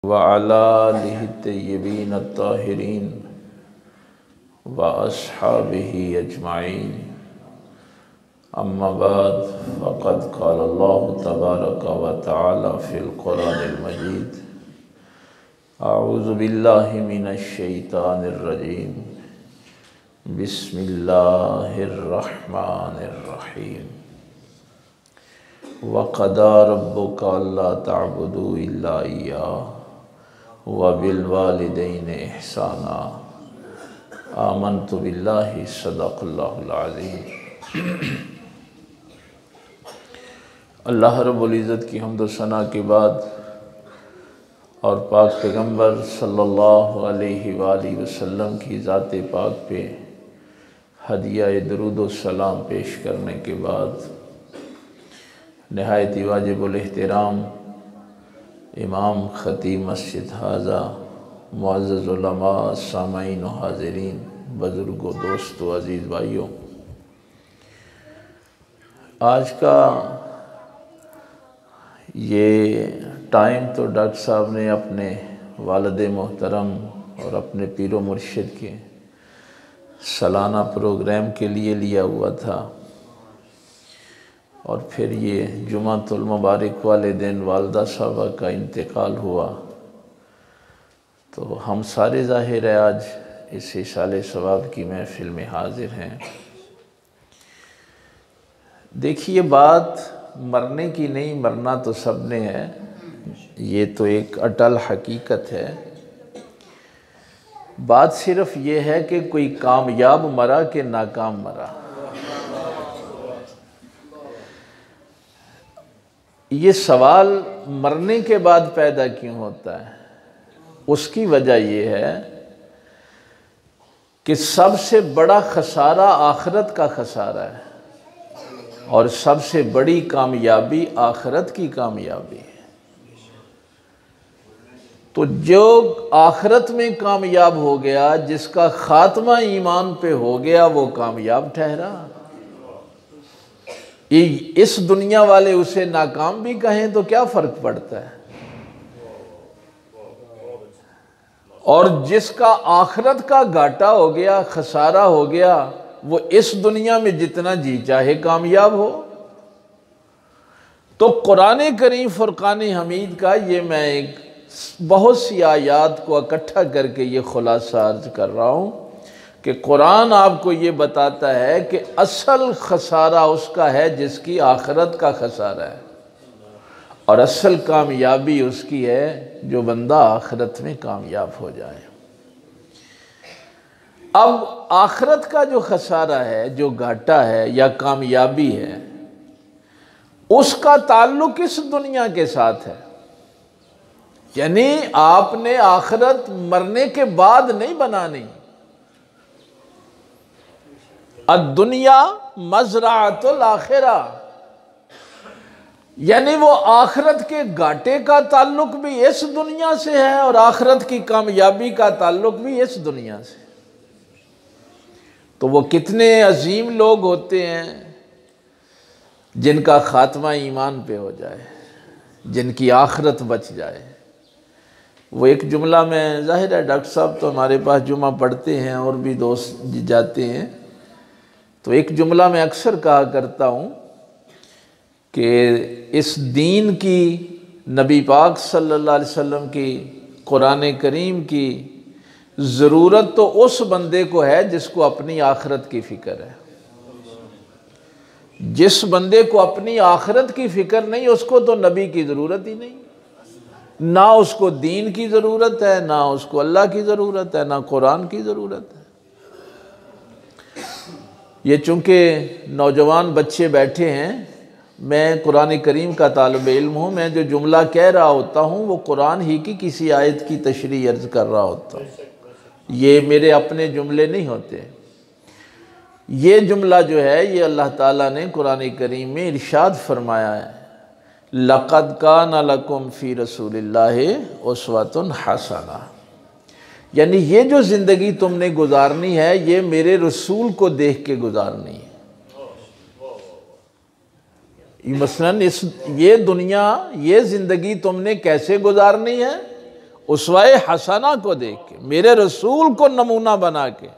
व अला आलिहि तय्यबीन अत्ताहिरीन व अस्हाबिही अजमाइन। अम्मा बाद फ़क़द क़ाल अल्लाहु तबारक व तआला फ़िल क़ुरानिल मजीद। अऊज़ु बिल्लाहि मिनश शैतानिर रजीम। बिस्मिल्लाहिर रहमानिर रहीम। व क़दा रब्बुका अल्ला तअबुदू इल्ला इय्याहु व बिल वालिदैनि इहसाना। आमनतु बिल्लाहि सदक़ल्लाहुल अज़ीम। अल्लाह रब्बुल इज़्ज़त की हम्द व सना के बाद और पाक पैगम्बर सल्लल्लाहु अलैहि वालैहि वसल्लम की ज़ात पाक पे हदिया दुरूद व सलाम पेश करने के बाद नहायत वाजिबुल एहतराम इमाम ख़तीब मस्जिद हाज़ा, मुअज़्ज़ज़ उलमा, सामाईन व हाज़िरीन, बुज़ुर्गों, दोस्तों, अज़ीज़ भाइयों, आज का ये टाइम तो डॉक्टर साहब ने अपने वालिद मोहतरम और अपने पीरो मुर्शिद के सालाना प्रोग्राम के लिए लिया हुआ था और फिर ये जुमातुल मुबारक वाले दिन वालदा साहबा का इंतकाल हुआ, तो हम सारे ज़ाहिर है आज इस इसाले सवाब की महफिल में हाजिर हैं। देखिए, बात मरने की नहीं, मरना तो सब ने है, ये तो एक अटल हकीकत है। बात सिर्फ ये है कि कोई कामयाब मरा कि नाकाम मरा। ये सवाल मरने के बाद पैदा क्यों होता है? उसकी वजह ये है कि सबसे बड़ा खसारा आखिरत का खसारा है और सबसे बड़ी कामयाबी आखिरत की कामयाबी है। तो जो आखिरत में कामयाब हो गया, जिसका खात्मा ईमान पे हो गया, वो कामयाब ठहरा। इस दुनिया वाले उसे नाकाम भी कहें तो क्या फर्क पड़ता है। और जिसका आखिरत का घाटा हो गया, खसारा हो गया, वो इस दुनिया में जितना जी चाहे कामयाब हो। तो कुरान करीम फुरकान हमीद का ये मैं एक बहुत सी आयात को इकट्ठा करके ये खुलासा अर्ज कर रहा हूँ कि कुरान आपको ये बताता है कि असल खसारा उसका है जिसकी आखिरत का खसारा है और असल कामयाबी उसकी है जो बंदा आखिरत में कामयाब हो जाए। अब आखिरत का जो खसारा है, जो घाटा है या कामयाबी है, उसका ताल्लुक इस दुनिया के साथ है। यानी आपने आखिरत मरने के बाद नहीं बनानी। अद्दुनिया मज़राअतुल आखिरा, यानी वो आखिरत के घाटे का ताल्लुक भी इस दुनिया से है और आखिरत की कामयाबी का ताल्लुक भी इस दुनिया से। तो वो कितने अजीम लोग होते हैं जिनका खात्मा ईमान पे हो जाए, जिनकी आखिरत बच जाए। वो एक जुमला में, ज़ाहिर है डॉक्टर साहब तो हमारे पास जुमा पढ़ते हैं और भी दोस्त जाते हैं, तो एक जुमला मैं अक्सर कहा करता हूँ कि इस दीन की, नबी पाक सल्लल्लाहु अलैहि वसल्लम की, कुरान करीम की ज़रूरत तो उस बंदे को है जिसको अपनी आखिरत की फ़िक्र है। जिस बंदे को अपनी आखिरत की फ़िक्र नहीं, उसको तो नबी की ज़रूरत ही नहीं। ना उसको दीन की ज़रूरत है, ना उसको अल्लाह की ज़रूरत है, ना कुरान की ज़रूरत है। ये चूँकि नौजवान बच्चे बैठे हैं, मैं कुरान करीम का तालिब इल्म हूँ, मैं जो जुमला कह रहा होता हूँ वो कुरान ही की किसी आयत की तशरीह अर्ज़ कर रहा होता हूँ। ये मेरे अपने जुमले नहीं होते। ये जुमला जो है ये अल्लाह ताला ने कुरान करीम में इरशाद फरमाया है, लक़द कान लकुम फ़ी रसूलिल्लाहि उस्वतुन हसना। यानी ये जो ज़िंदगी तुमने गुजारनी है, ये मेरे रसूल को देख के गुजारनी है। मसलन ये दुनिया, ये ज़िंदगी तुमने कैसे गुजारनी है, उसवाए हसना को देख के, मेरे रसूल को नमूना बना के,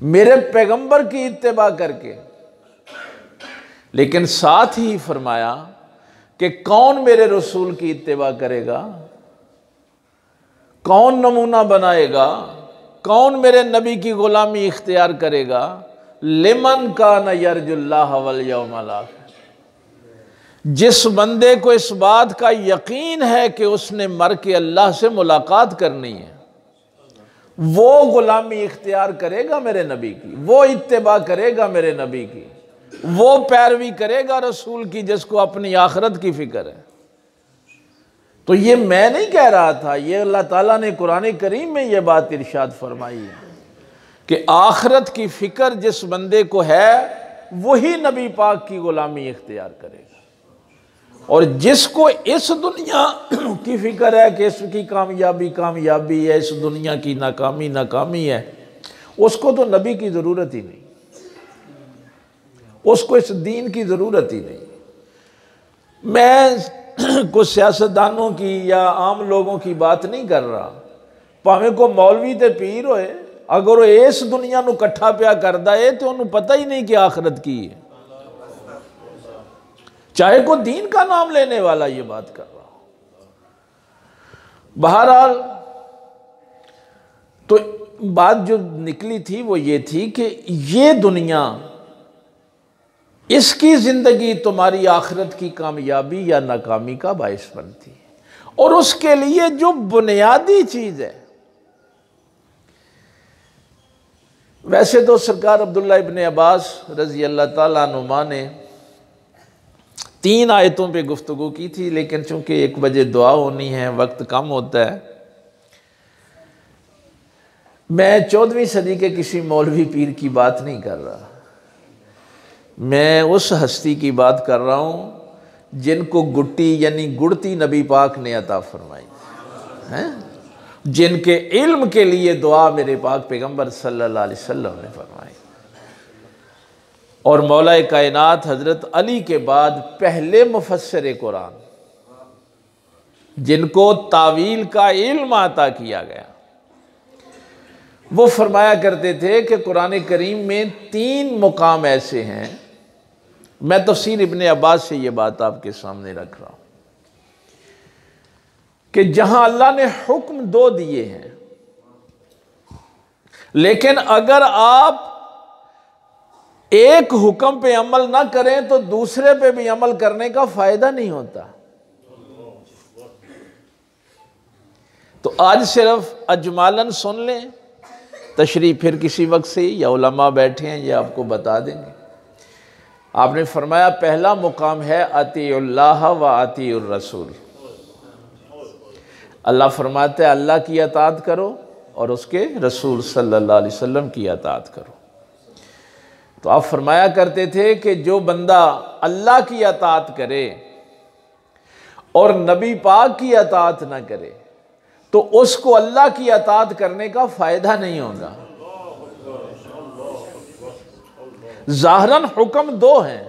मेरे पैगंबर की इत्तिबा करके। लेकिन साथ ही फरमाया कि कौन मेरे रसूल की इत्तिबा करेगा, कौन नमूना बनाएगा, कौन मेरे नबी की गुलामी इख्तियार करेगा। लिमन कान यरजुल्लाह वल यौमल आखिर, जिस बंदे को इस बात का यकीन है कि उसने मर के अल्लाह से मुलाकात करनी है, वो गुलामी इख्तियार करेगा मेरे नबी की, वो इत्तिबा करेगा मेरे नबी की, वो पैरवी करेगा रसूल की जिसको अपनी आखिरत की फिक्र है। तो ये मैं नहीं कह रहा था, ये अल्लाह ताला ने कुरान करीम में ये बात इरशाद फरमाई है कि आखिरत की फिक्र जिस बंदे को है वही नबी पाक की गुलामी इख्तियार करेगा, और जिसको इस दुनिया की फिक्र है कि इसकी कामयाबी कामयाबी है, इस दुनिया की नाकामी नाकामी है, उसको तो नबी की ज़रूरत ही नहीं, उसको इस दीन की ज़रूरत ही नहीं। मैं कुछ सियासतदानों की या आम लोगों की बात नहीं कर रहा, भावें को मौलवी ते पीर होए, अगर वो इस दुनिया नूं कट्ठा पिया करदा है तो उन्होंने पता ही नहीं कि आखिरत की है, चाहे को दीन का नाम लेने वाला ये बात कर रहा हो। बहरहाल तो बात जो निकली थी वो ये थी कि ये दुनिया, इसकी जिंदगी तुम्हारी आखिरत की कामयाबी या नाकामी का बायस बनती है, और उसके लिए जो बुनियादी चीज है, वैसे तो सरकार अब्दुल्ला इब्ने अब्बास रजी अल्लाह ताला अनुमा ने 3 आयतों पे गुफ्तगू की थी, लेकिन चूंकि 1 बजे दुआ होनी है, वक्त कम होता है, मैं 14वीं सदी के किसी मौलवी पीर की बात नहीं कर रहा, मैं उस हस्ती की बात कर रहा हूँ जिनको गुट्टी यानी गुड़ती नबी पाक ने अता फरमाई है, जिनके इल्म के लिए दुआ मेरे पाक पैगंबर सल्लल्लाहु अलैहि वसल्लम ने फरमाई, और मौलाए कायनात हजरत अली के बाद पहले मुफस्सिर कुरान जिनको तावील का इल्म अता किया गया, वो फरमाया करते थे कि कुरान करीम में 3 मुकाम ऐसे हैं, मैं तफसीर इब्ने अब्बास से ये बात आपके सामने रख रहा हूं, कि जहां अल्लाह ने हुक्म 2 दिए हैं, लेकिन अगर आप एक हुक्म पे अमल ना करें तो दूसरे पे भी अमल करने का फायदा नहीं होता। तो आज सिर्फ अजमालन सुन लें, तशरीह फिर किसी वक्त से, या उलमा बैठे हैं ये आपको बता देंगे। आपने फरमाया पहला मुकाम है अतीउल्लाह व अतीउर रसूल, अल्लाह फरमाते हैं अल्लाह की अताअत करो और उसके रसूल सल्लल्लाहु अलैहि वसल्लम की अताअत करो। तो आप फरमाया करते थे कि जो बंदा अल्लाह की अताअत करे और नबी पाक की अताअत ना करे तो उसको अल्लाह की अताअत करने का फायदा नहीं होगा। ज़ाहरन हुक्म 2 हैं,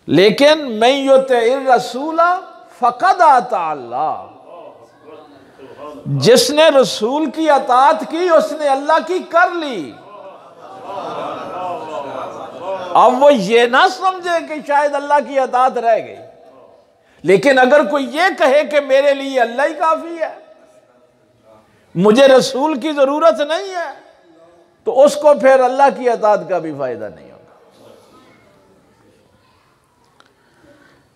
लेकिन मैं युतिइर रसूला फ़क़द अता अल्लाह, जिसने रसूल की अताअत की उसने अल्लाह की कर ली। अब वो ये ना समझे कि शायद अल्लाह की अताअत रह गई, लेकिन अगर कोई ये कहे कि मेरे लिए अल्लाह ही काफी है, मुझे रसूल की जरूरत नहीं है, तो उसको फिर अल्लाह की अताअत का भी फायदा नहीं होगा।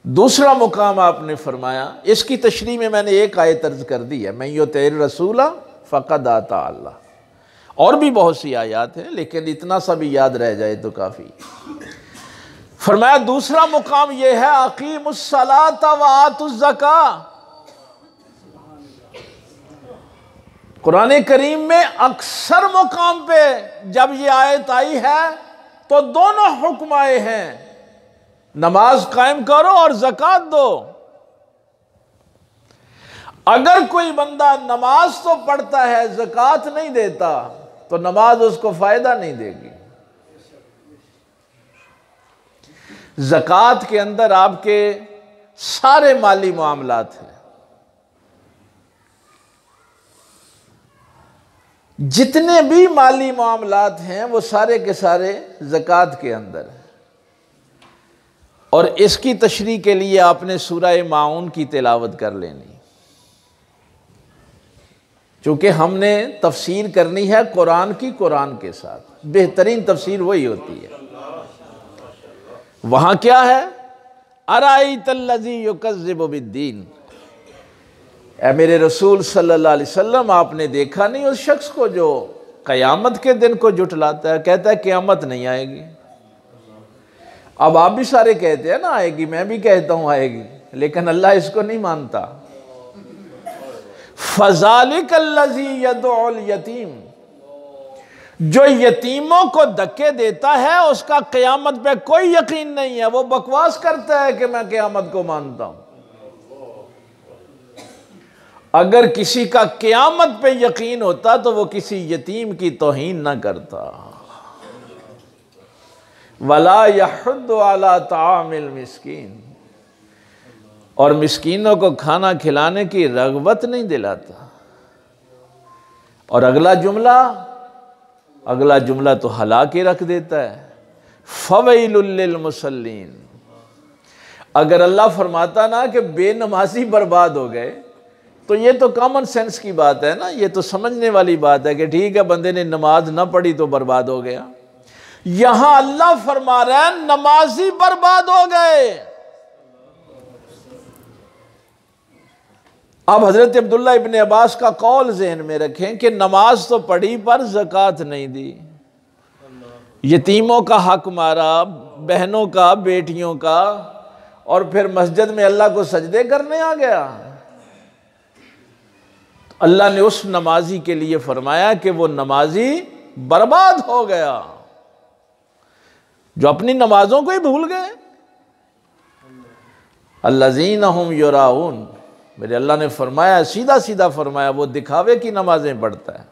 दूसरा मुकाम आपने फरमाया, इसकी तशरीह में मैंने एक आयत अर्ज कर दी है, मैं युतिइर रसूला फ़क़द अता अल्लाह, और भी बहुत सी आयात हैं, लेकिन इतना सा भी याद रह जाए तो काफ़ी। फरमाया दूसरा मुकाम यह है अक़ीमुस्सलात व आतुज़्ज़का। कुरान करीम में अक्सर मुकाम पे जब ये आयत आई है तो दोनों हुक्म आए हैं, नमाज कायम करो और ज़कात दो। अगर कोई बंदा नमाज तो पढ़ता है ज़कात नहीं देता तो नमाज उसको फायदा नहीं देगी। ज़कात के अंदर आपके सारे माली मामलात हैं, जितने भी माली मामलात हैं वो सारे के सारे ज़कात के अंदर हैं। और इसकी तशरीह के लिए आपने सूरह माऊन की तिलावत कर लेनी, चूँकि हमने तफसीर करनी है कुरान की, कुरान के साथ बेहतरीन तफसीर वही होती है। वहाँ क्या है, अराइतल्लज़ी युकज़्ज़िबु बिद्दीन, ऐ मेरे रसूल सल्लल्लाहु अलैहि वसल्लम आपने देखा नहीं उस शख्स को जो क़यामत के दिन को जुटलाता है, कहता है क़यामत नहीं आएगी। अब आप भी सारे कहते हैं ना आएगी, मैं भी कहता हूँ आएगी, लेकिन अल्लाह इसको नहीं मानता। फ़ज़ालिकल्लज़ी यदउल यतीम, जो यतीमों को धक्के देता है उसका क़यामत पे कोई यकीन नहीं है, वो बकवास करता है कि मैं क़यामत को मानता हूँ। अगर किसी का क़यामत पे यकीन होता तो वो किसी यतीम की तौहीन ना करता। वला यहुद्दु अला तामिल मिस्कीन, और मिस्कीनों को खाना खिलाने की रग़बत नहीं दिलाता। और अगला जुमला तो हला के रख देता है, फ़वैलुल लिल मुसल्लीन। अगर अल्लाह फरमाता ना कि बेनमाजी बर्बाद हो गए, तो ये तो कॉमन सेंस की बात है ना, ये तो समझने वाली बात है कि ठीक है बंदे ने नमाज ना पढ़ी तो बर्बाद हो गया। यहां अल्लाह फरमा रहा है नमाजी बर्बाद हो गए। अब हजरत अब्दुल्ला इब्ने अब्बास का कौल ज़हन में रखें कि नमाज तो पढ़ी पर ज़कात नहीं दी, यतीमों का हक मारा, बहनों का, बेटियों का, और फिर मस्जिद में अल्लाह को सजदे करने आ गया। अल्लाह ने उस नमाजी के लिए फरमाया कि वो नमाजी बर्बाद हो गया जो अपनी नमाजों को ही भूल गए। अल्लज़ीना हुम युराऊन, मेरे अल्लाह ने फरमाया, सीधा सीधा फरमाया, वो दिखावे की नमाजें पढ़ता है।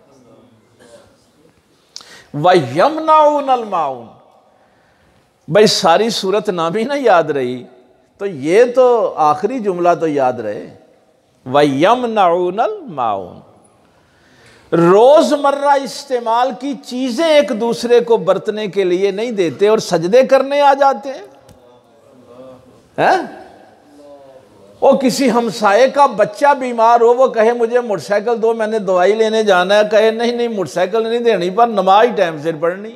व यमनाउनल माउन, भाई सारी सूरत नाम ही ना याद रही तो ये तो आखिरी जुमला तो याद रहे। व यमनाउनल माउन, रोजमर्रा इस्तेमाल की चीजें एक दूसरे को बरतने के लिए नहीं देते और सजदे करने आ जाते हैं। वो किसी हमसाये का बच्चा बीमार हो, वो कहे मुझे मोटरसाइकिल दो, मैंने दवाई लेने जाना है, कहे नहीं नहीं मोटरसाइकिल नहीं देनी पर नमाज टाइम से पढ़नी।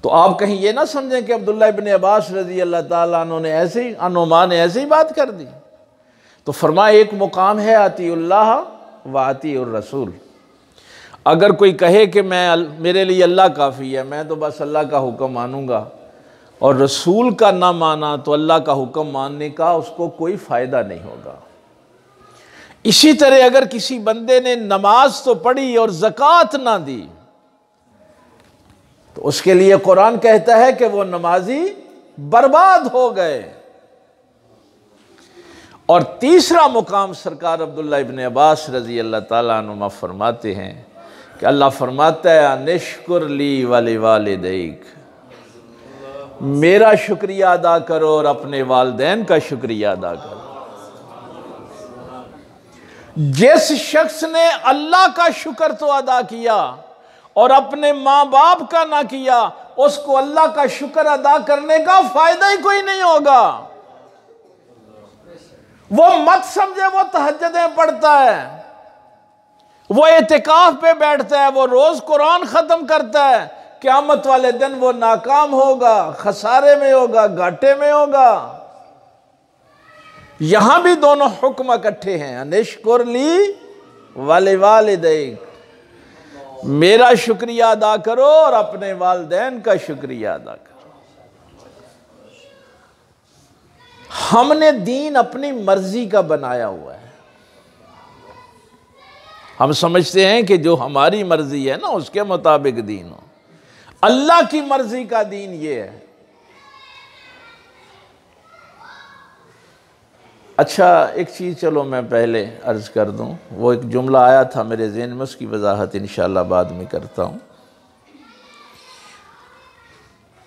तो आप कहीं ये ना समझें कि अब्दुल्ला इब्ने अब्बास रजी अल्लाह ताला अन्हु ने ऐसे ही, अनुमा ने ऐसे ही बात कर दी। तो फरमाया एक मुकाम है आतीउल्लाह व आतीउर रसूल। अगर कोई कहे कि मेरे लिए अल्लाह काफ़ी है, मैं तो बस अल्लाह का हुक्म मानूंगा, और रसूल का ना माना तो अल्लाह का हुक्म मानने का उसको कोई फ़ायदा नहीं होगा। इसी तरह अगर किसी बंदे ने नमाज तो पढ़ी और ज़कात ना दी तो उसके लिए कुरान कहता है कि वो नमाजी बर्बाद हो गए। और तीसरा मुकाम सरकार अब्दुल्ला इब्ने अब्बास रजी अल्लाह ताला अन्हुमा फरमाते हैं कि अल्लाह फरमाता है अनिश्कुर ली वाले वालिदैक, मेरा शुक्रिया अदा करो और अपने वालिदैन का शुक्रिया अदा करो। जिस शख्स ने अल्लाह का शुक्र तो अदा किया और अपने माँ बाप का ना किया, उसको अल्लाह का शुक्र अदा करने का फायदा ही कोई नहीं होगा। वो मत समझे वो तहज्जुदें पढ़ता है, वो एतिकाफ पे बैठता है, वो रोज कुरान खत्म करता है, क़यामत वाले दिन वो नाकाम होगा, खसारे में होगा, घाटे में होगा। यहां भी दोनों हुक्म इकट्ठे हैं, अनिश्कुर ली वाले वालिदैक, मेरा शुक्रिया अदा करो और अपने वालिदैन का शुक्रिया अदा करो। हमने दीन अपनी मर्जी का बनाया हुआ है। हम समझते हैं कि जो हमारी मर्जी है ना उसके मुताबिक दीन हो। अल्लाह की मर्जी का दीन ये है। अच्छा एक चीज़ चलो मैं पहले अर्ज़ कर दूं, वो एक जुमला आया था मेरे ज़हन में, उसकी वजाहत इंशाअल्लाह बाद में करता हूँ।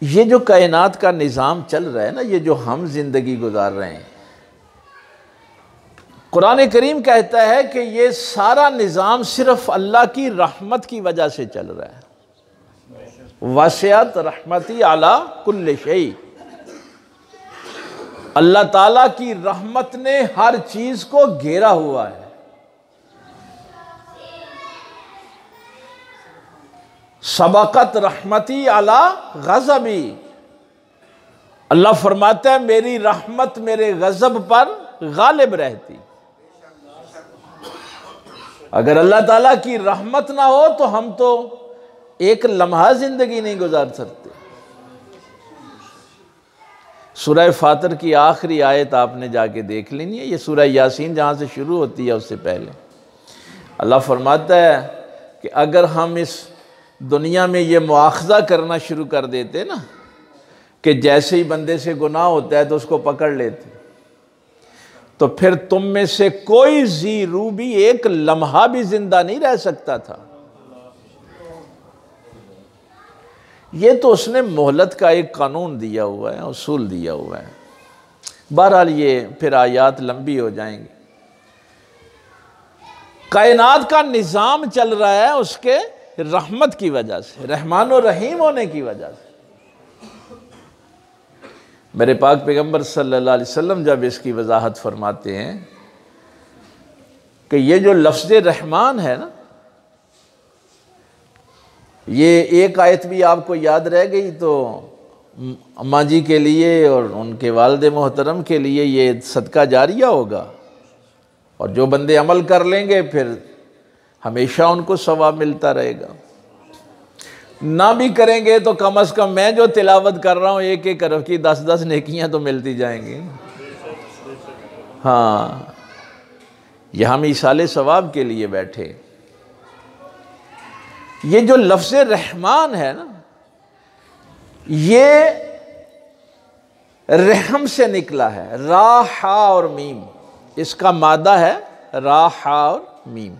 ये जो कायनात का निज़ाम चल रहा है ना, ये जो हम ज़िंदगी गुजार रहे हैं, कुरान करीम कहता है कि ये सारा निज़ाम सिर्फ अल्लाह की रहमत की वजह से चल रहा है। वसियत रहमती अला कुल्ल शै, अल्लाह ताला की रहमत ने हर चीज को घेरा हुआ है। सबकत रहमती अला गज़बी, अल्लाह फरमाता है मेरी रहमत मेरे गज़ब पर गालिब रहती। अगर अल्लाह ताला की रहमत ना हो तो हम तो एक लम्हा जिंदगी नहीं गुजार सकते। सूरह फातिर की आखिरी आयत आपने जाके देख लेनी है, ये सूरह यासीन जहाँ से शुरू होती है उससे पहले अल्लाह फरमाता है कि अगर हम इस दुनिया में ये मुआखज़ा करना शुरू कर देते ना कि जैसे ही बंदे से गुनाह होता है तो उसको पकड़ लेते, तो फिर तुम में से कोई जी रूह भी एक लम्हा भी जिंदा नहीं रह सकता था। ये तो उसने मोहलत का एक कानून दिया हुआ है, उसूल दिया हुआ है। बहरहाल ये फिर आयात लंबी हो जाएंगी। कायनात का निज़ाम चल रहा है उसके रहमत की वजह से, रहमान और रहीम होने की वजह से। मेरे पाक पैगंबर सल्लल्लाहु अलैहि वसल्लम जब इसकी वजाहत फरमाते हैं कि ये जो लफ्ज़ रहमान है ना, ये एक आयत भी आपको याद रह गई तो अम्मा जी के लिए और उनके वालिद मोहतरम के लिए ये सदका जारिया होगा, और जो बंदे अमल कर लेंगे फिर हमेशा उनको सवाब मिलता रहेगा। ना भी करेंगे तो कम से कम मैं जो तिलावत कर रहा हूँ एक एक हरफ की 10-10 नेकियां तो मिलती जाएंगी। हाँ, यह हम ईसाले सवाब के लिए बैठे। ये जो लफ्ज़ रहमान है ना, ये रहम से निकला है, रा हा और मीम, इसका मादा है रा हा और मीम।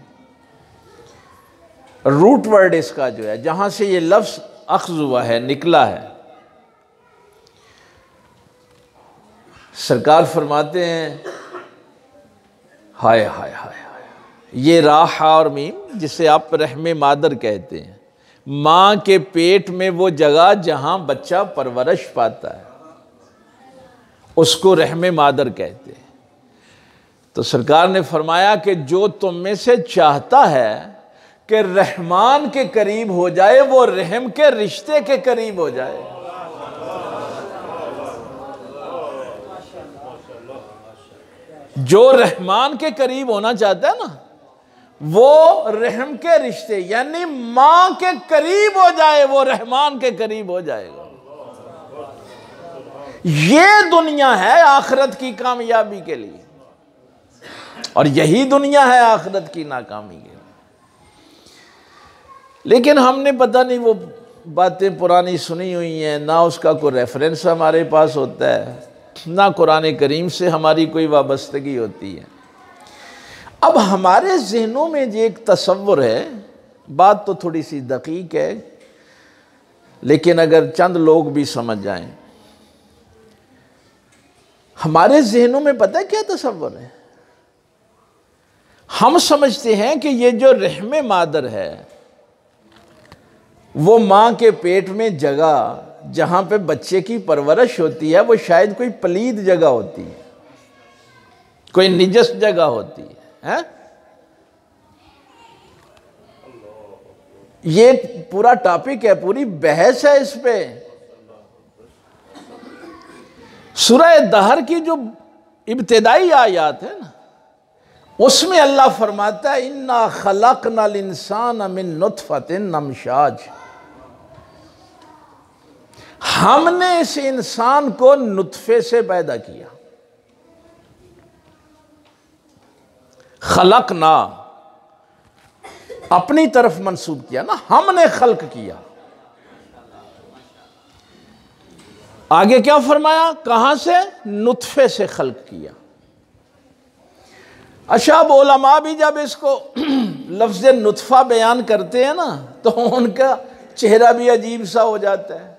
रूट वर्ड इसका जो है जहां से ये लफ्ज़ अख्ज़ हुआ है, निकला है। सरकार फरमाते हैं हाय हाय हाय हाय, ये राह और मीम जिसे आप रहमे मादर कहते हैं, माँ के पेट में वो जगह जहां बच्चा परवरिश पाता है उसको रहमे मादर कहते हैं। तो सरकार ने फरमाया कि जो तुम में से चाहता है कि रहमान के करीब हो जाए वो रहम के रिश्ते के करीब हो जाए। जो रहमान के करीब होना चाहता है ना, वो रहम के रिश्ते यानी मां के करीब हो जाए, वो रहमान के करीब हो जाएगा। ये दुनिया है आखिरत की कामयाबी के लिए, और यही दुनिया है आखिरत की नाकामी के लिए। लेकिन हमने पता नहीं वो बातें पुरानी सुनी हुई हैं, ना उसका कोई रेफरेंस हमारे पास होता है, ना कुरान करीम से हमारी कोई वाबस्तगी होती है। अब हमारे जहनों में जो एक तसव्वुर है, बात तो थोड़ी सी दकीक है, लेकिन अगर चंद लोग भी समझ जाएं, हमारे जहनों में पता है क्या तसव्वुर है? हम समझते हैं कि ये जो रहमे मादर है, वो माँ के पेट में जगह जहाँ पे बच्चे की परवरिश होती है, वो शायद कोई पलीद जगह होती है, कोई निजस जगह होती है? ये पूरा टॉपिक है, पूरी बहस है इस पे। सूरह दहर की जो इब्तिदाई आयात है ना, उसमें अल्लाह फरमाता है इन्ना खलकनल इंसान मिन नुतफतिन अमशाज, हमने इस इंसान को नुतफे से पैदा किया। खलकना अपनी तरफ मंसूब किया ना, हमने खल्क किया। आगे क्या फरमाया, कहां से? नुतफे से खल्क किया। अच्छा, अब उलमा भी जब इसको लफ्ज़ नुतफ़ा बयान करते हैं ना, तो उनका चेहरा भी अजीब सा हो जाता है।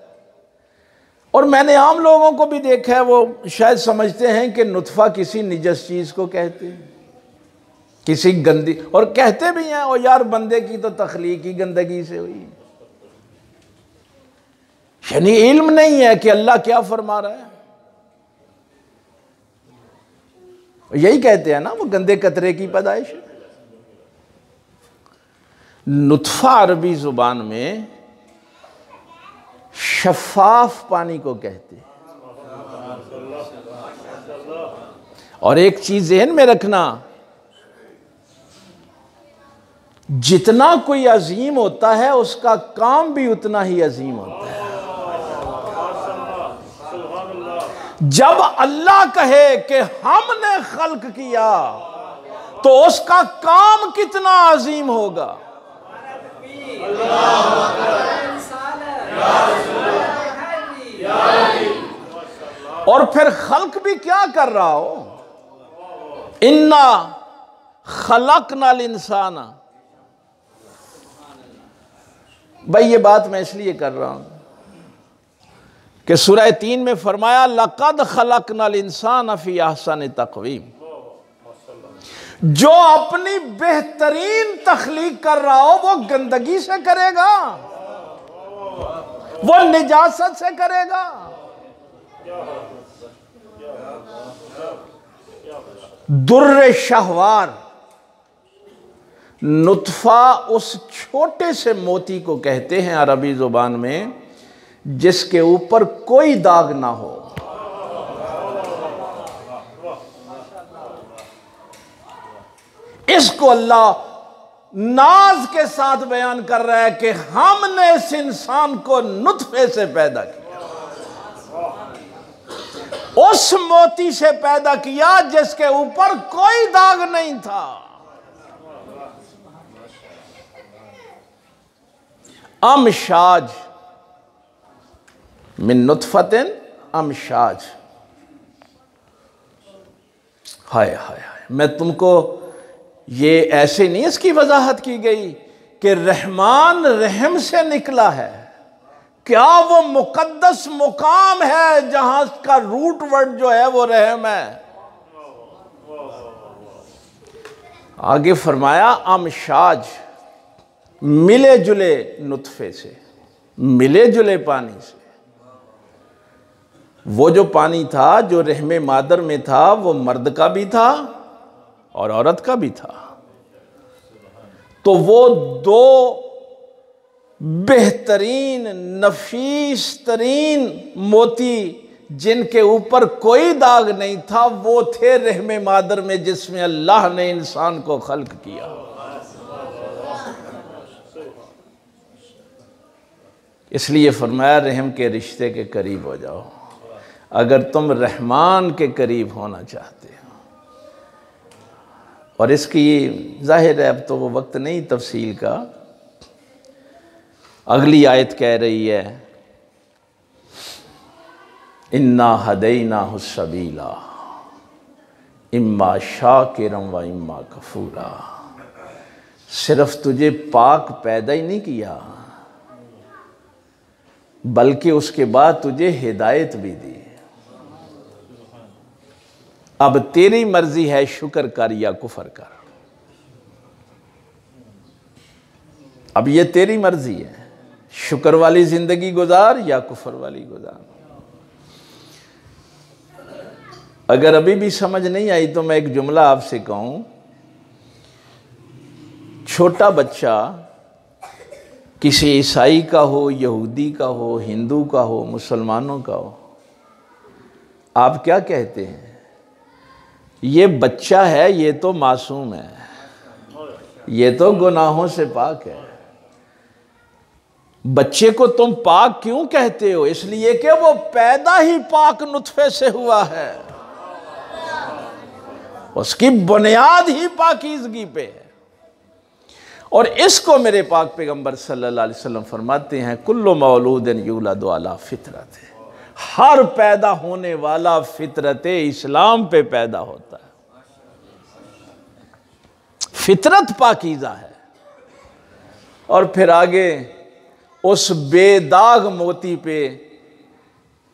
और मैंने आम लोगों को भी देखा है, वो शायद समझते हैं कि नुतफ़ा किसी निजस चीज़ को कहते हैं। किसी गंदी, और कहते भी हैं ओ यार बंदे की तो तख्लीक ही गंदगी से हुई। यानी इल्म नहीं है कि अल्लाह क्या फरमा रहा है। यही कहते हैं ना वो गंदे कतरे की पैदाइश। नुत्फा अरबी जुबान में शफाफ पानी को कहते हैं। और एक चीज ज़हन में रखना, जितना कोई अजीम होता है उसका काम भी उतना ही अजीम होता है। जब अल्लाह कहे कि हमने खल्क किया तो उसका काम कितना अजीम होगा। और फिर खल्क भी क्या कर रहा हो, इन्ना खलकनाल इंसाना। भाई ये बात मैं इसलिए कर रहा हूं कि सूरह 3 में फरमाया लक़द खलकनाल इंसान फी अहसन तक़वीम। जो अपनी बेहतरीन तख्लीक कर रहा हो वो गंदगी से करेगा, वो निजासत से करेगा। दुर्र शहवार नुत्फा उस छोटे से मोती को कहते हैं अरबी जुबान में जिसके ऊपर कोई दाग ना हो। इसको अल्लाह नाज के साथ बयान कर रहा है कि हमने इस इंसान को नुत्फे से पैदा किया, उस मोती से पैदा किया जिसके ऊपर कोई दाग नहीं था। अमशाज मिन नुत्फतिन अमशाज। हाय हाय हाय, मैं तुमको ये ऐसे नहीं इसकी वजाहत की गई कि रहमान रहम से निकला है। क्या वो मुकद्दस मुकाम है जहां का रूट वर्ड जो है वो रहम है। आगे फरमाया अमशाज, मिले जुले नुत्फे से, मिले जुले पानी से। वो जो पानी था जो रहमे मादर में था वो मर्द का भी था और औरत का भी था। तो वो दो बेहतरीन नफीस तरीन मोती जिनके ऊपर कोई दाग नहीं था वो थे रहमे मादर में जिसमें अल्लाह ने इंसान को खल्क किया। इसलिए फरमाया रहम के रिश्ते के करीब हो जाओ अगर तुम रहमान के करीब होना चाहते हो। और इसकी जाहिर है अब तो वो वक्त नहीं तफसील का। अगली आयत कह रही है इन्ना हदैना हुस्सबीला इम्मा शाकिरम व इम्मा कफूरा। सिर्फ तुझे पाक पैदा ही नहीं किया बल्कि उसके बाद तुझे हिदायत भी दी। अब तेरी मर्जी है शुक्र कर या कुफर कर। अब ये तेरी मर्जी है, शुक्र वाली जिंदगी गुजार या कुफर वाली गुजार। अगर अभी भी समझ नहीं आई तो मैं एक जुमला आपसे कहूं। छोटा बच्चा किसी ईसाई का हो, यहूदी का हो, हिंदू का हो, मुसलमानों का हो, आप क्या कहते हैं? ये बच्चा है, ये तो मासूम है, ये तो गुनाहों से पाक है। बच्चे को तुम पाक क्यों कहते हो? इसलिए कि वो पैदा ही पाक नुत्फे से हुआ है, उसकी बुनियाद ही पाकीज़गी पे है। और इसको मेरे पाक पैगंबर सल्लल्लाहु अलैहि वसल्लम फरमाते हैं कुल्लु मौलूदिन यूलदु अला फितरत। हर पैदा होने वाला फितरत इस्लाम पे पैदा होता है। फितरत पाकीज़ा है। और फिर आगे उस बेदाग मोती पे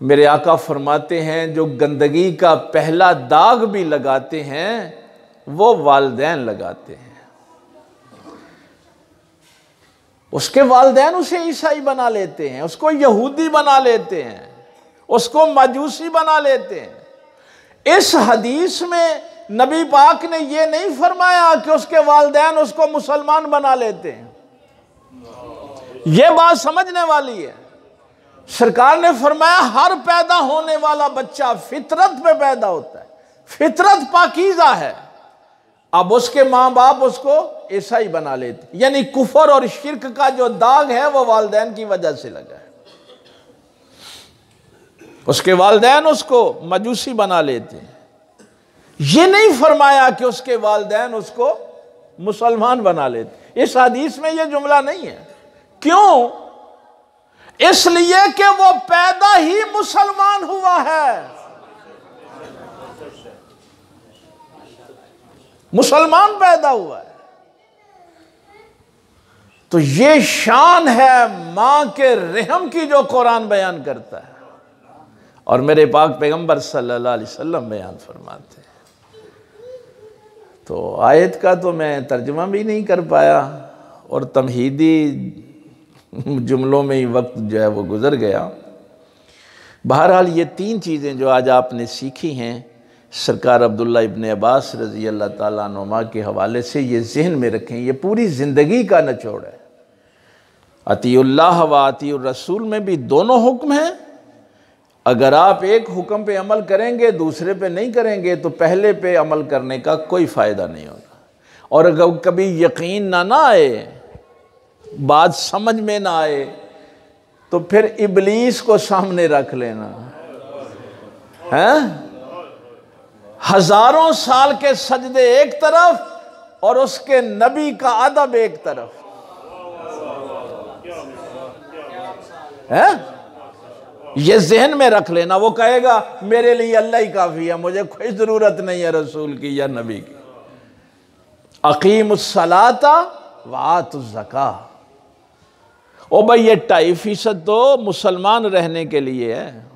मेरे आका फरमाते हैं जो गंदगी का पहला दाग भी लगाते हैं वो वालिदैन लगाते हैं। उसके वालिदैन उसे ईसाई बना लेते हैं, उसको यहूदी बना लेते हैं, उसको मजूसी बना लेते हैं। इस हदीस में नबी पाक ने यह नहीं फरमाया कि उसके वालिदैन उसको मुसलमान बना लेते हैं। यह बात समझने वाली है। सरकार ने फरमाया हर पैदा होने वाला बच्चा फितरत पे पैदा होता है, फितरत पाकीज़ा है। अब उसके माँ बाप उसको ईसाई बना लेते, यानी कुफर और शिर्क का जो दाग है वो वालिदैन की वजह से लगा है। उसके वालिदैन उसको मजूसी बना लेते हैं। ये नहीं फरमाया कि उसके वालिदैन उसको मुसलमान बना लेते। इस हदीस में यह जुमला नहीं है। क्यों? इसलिए कि वो पैदा ही मुसलमान हुआ है, मुसलमान पैदा हुआ है। तो ये शान है मां के रहम की जो कुरान बयान करता है और मेरे पाक पैगंबर सल्लल्लाहु अलैहि वसल्लम बयान फरमाते हैं। तो आयत का तो मैं तर्जुमा भी नहीं कर पाया और तमहीदी जुमलों में ही वक्त जो है वो गुजर गया। बहरहाल ये 3 चीज़ें जो आज आपने सीखी हैं सरकार अब्दुल्ला इब्न अब्बास रज़ी अल्लाह ताला अन्हुमा के हवाले से, ये जहन में रखें। ये पूरी ज़िंदगी का निचोड़ है। अतीउल्लाह व अतीउर रसूल में भी दोनों हुक्म हैं। अगर आप एक हुक्म पे अमल करेंगे दूसरे पे नहीं करेंगे तो पहले पे अमल करने का कोई फ़ायदा नहीं होगा। और अगर कभी यकीन ना आए, बात समझ में ना आए, तो फिर इब्लीस को सामने रख लेना है। हजारों साल के सजदे एक तरफ और उसके नबी का अदब एक तरफ है। ये जहन में रख लेना। वो कहेगा मेरे लिए अल्लाह ही काफी है, मुझे कोई जरूरत नहीं है रसूल की या नबी की। अकीमुस सलाता व आतुज़ ज़का। ओ भाई ये 2.5% तो मुसलमान रहने के लिए है।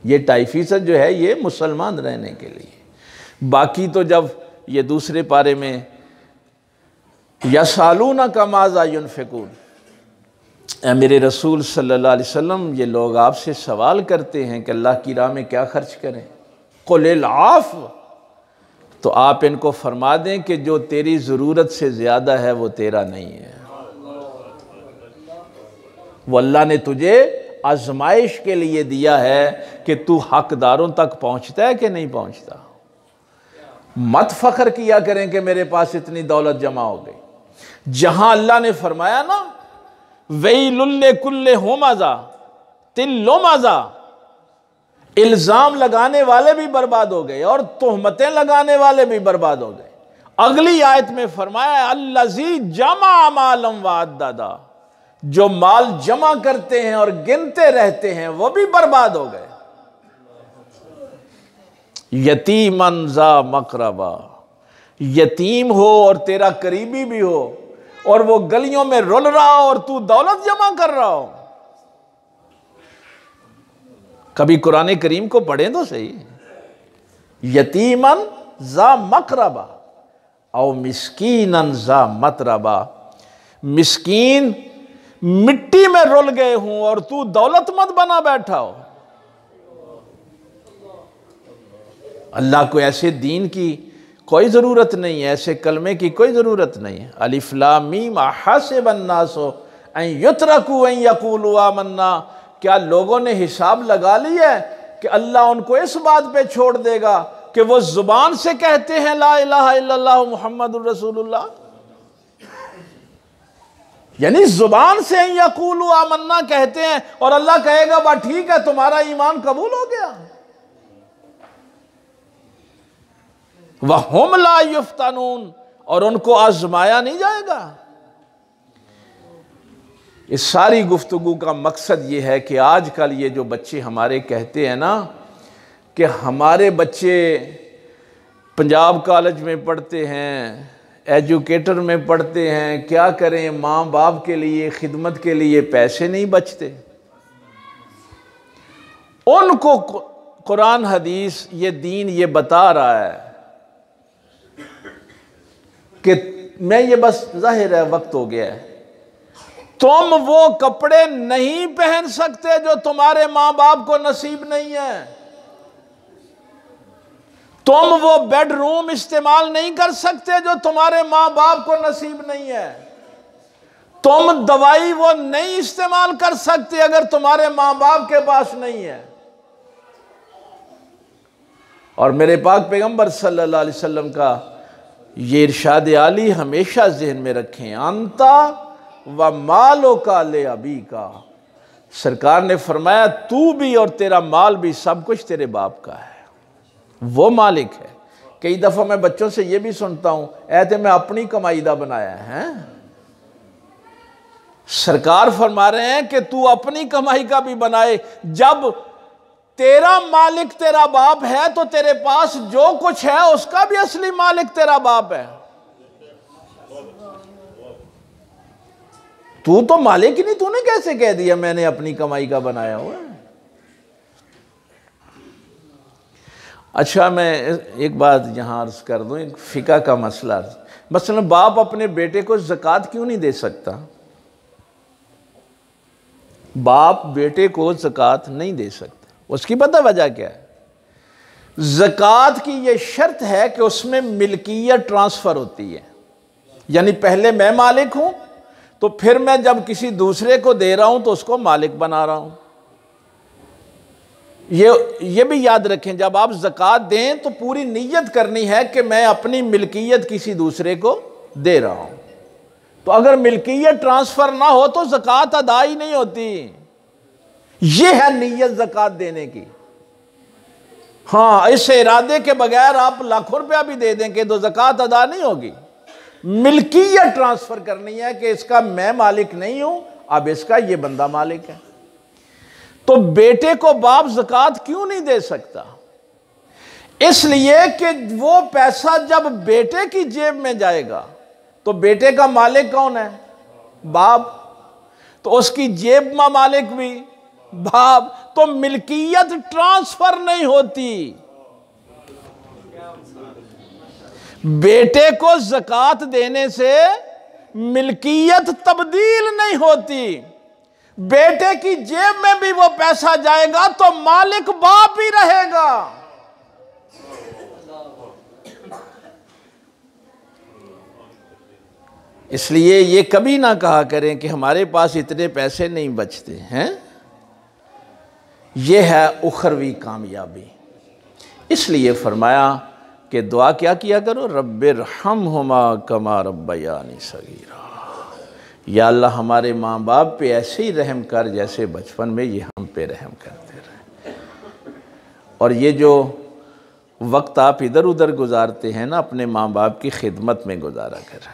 ये 2.5% जो है ये मुसलमान रहने के लिए। बाकी तो जब ये दूसरे पारे में यसालूना का माज़ा युनफ़िकून, मेरे रसूल सल्लल्लाहु अलैहि वसल्लम ये लोग आपसे सवाल करते हैं कि अल्लाह की राह में क्या खर्च करें। कुलिल आफ़, तो आप इनको फरमा दें कि जो तेरी ज़रूरत से ज़्यादा है वो तेरा नहीं है। वो अल्लाह ने तुझे आजमाइश के लिए दिया है कि तू हकदारों तक पहुंचता है कि नहीं पहुंचता। मत फख्र किया करें कि मेरे पास इतनी दौलत जमा हो गई। जहां अल्लाह ने फरमाया ना वैलुल कुल्ले हुमज़ा तिल्लुमज़ा, इल्जाम लगाने वाले भी बर्बाद हो गए और तोहमतें लगाने वाले भी बर्बाद हो गए। अगली आयत में फरमाया अल्लज़ी जमा मालम व अद्ददा, जो माल जमा करते हैं और गिनते रहते हैं वो भी बर्बाद हो गए। यतीमन ज़ा मक़रबा, यतीम हो और तेरा करीबी भी हो और वो गलियों में रुल रहा हो और तू दौलत जमा कर रहा हो। कभी कुरान करीम को पढ़ें तो सही। यतीमन ज़ा मक़रबा औ मिस्कीनन ज़ा मतरबा, मिस्कीन मिट्टी में रुल गए हूं और तू दौलतमंद बना बैठा हो। अल्लाह को ऐसे दीन की कोई ज़रूरत नहीं है, ऐसे कलमे की कोई ज़रूरत नहीं है। अलिफ लाम मीम अहसिबन नासु अन युतरकू अन यक़ूलू आमन्ना, क्या लोगों ने हिसाब लगा लिया है कि अल्लाह उनको इस बात पे छोड़ देगा कि वो जुबान से कहते हैं ला इलाहा इल्लल्लाह मुहम्मदुर रसूलुल्लाह, यानी जुबान से यक़ूलू आमन्ना कहते हैं और अल्लाह कहेगा बा ठीक है तुम्हारा ईमान कबूल हो गया। वहुम ला युफ्तनून, और उनको आजमाया नहीं जाएगा। इस सारी गुफ्तगू का मकसद ये है कि आजकल ये जो बच्चे हमारे कहते हैं ना कि हमारे बच्चे पंजाब कॉलेज में पढ़ते हैं, एजुकेटर में पढ़ते हैं, क्या करें, माँ बाप के लिए खिदमत के लिए पैसे नहीं बचते। उनको कुरान हदीस ये दीन ये बता रहा है कि मैं ये बस जाहिर है वक्त हो गया है, तुम वो कपड़े नहीं पहन सकते जो तुम्हारे मां बाप को नसीब नहीं है, तुम वो बेडरूम इस्तेमाल नहीं कर सकते जो तुम्हारे मां बाप को नसीब नहीं है, तुम दवाई वो नहीं इस्तेमाल कर सकते अगर तुम्हारे मां बाप के पास नहीं है। और मेरे पाक पैगंबर सल्लल्लाहु अलैहि वसल्लम का ये इरशाद आली हमेशा जहन में रखें, अंता व मालो का ले अबी का। सरकार ने फरमाया तू भी और तेरा माल भी सब कुछ तेरे बाप का है, वो मालिक है। कई दफ़ा मैं बच्चों से ये भी सुनता हूँ, ऐसे मैं अपनी कमाई दा बनाया है। सरकार फरमा रहे हैं कि तू अपनी कमाई का भी बनाए। जब तेरा मालिक तेरा बाप है तो तेरे पास जो कुछ है उसका भी असली मालिक तेरा बाप है। तू तो मालिक ही नहीं, तूने कैसे कह दिया मैंने अपनी कमाई का बनाया हुआ है। अच्छा, मैं एक बात यहां अर्ज कर दूं, एक फिका का मसला। मसलन बाप अपने बेटे को ज़कात क्यों नहीं दे सकता? बाप बेटे को ज़कात नहीं दे सकता, उसकी पता वजह क्या है? ज़कात की ये शर्त है कि उसमें मिल्कियत ट्रांसफ़र होती है, यानी पहले मैं मालिक हूं तो फिर मैं जब किसी दूसरे को दे रहा हूं तो उसको मालिक बना रहा हूं। ये भी याद रखें, जब आप ज़कात दें तो पूरी नीयत करनी है कि मैं अपनी मिल्कियत किसी दूसरे को दे रहा हूं। तो अगर मिल्कियत ट्रांसफ़र ना हो तो ज़कात अदा ही नहीं होती। ये है नीयत ज़कात देने की। हाँ, इस इरादे के बगैर आप लाखों रुपया भी दे देंगे तो ज़कात अदा नहीं होगी। मिल्कियत ट्रांसफ़र करनी है कि इसका मैं मालिक नहीं हूं, अब इसका ये बंदा मालिक है। तो बेटे को बाप ज़कात क्यों नहीं दे सकता? इसलिए कि वो पैसा जब बेटे की जेब में जाएगा तो बेटे का मालिक कौन है? बाप। तो उसकी जेब में मालिक भी बाप, तो मिल्कियत ट्रांसफर नहीं होती। बेटे को ज़कात देने से मिल्कियत तब्दील नहीं होती। बेटे की जेब में भी वो पैसा जाएगा तो मालिक बाप ही रहेगा। इसलिए ये कभी ना कहा करें कि हमारे पास इतने पैसे नहीं बचते हैं। ये है उखरवी कामयाबी। इसलिए फरमाया कि दुआ क्या किया करो, रब्बिरहमहुमा कमा रब्बयानी सगीरा। या अल्लाह हमारे माँ बाप पे ऐसे ही रहम कर जैसे बचपन में ये हम पे रहम करते रहे। और ये जो वक्त आप इधर उधर गुजारते हैं ना, अपने माँ बाप की खिदमत में गुजारा करें।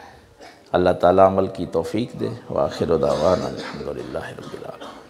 अल्लाह ताला अमल की तौफीक दे। व आखिर दावाना अल्हम्दुलिल्लाहि रब्बिल आलमीन।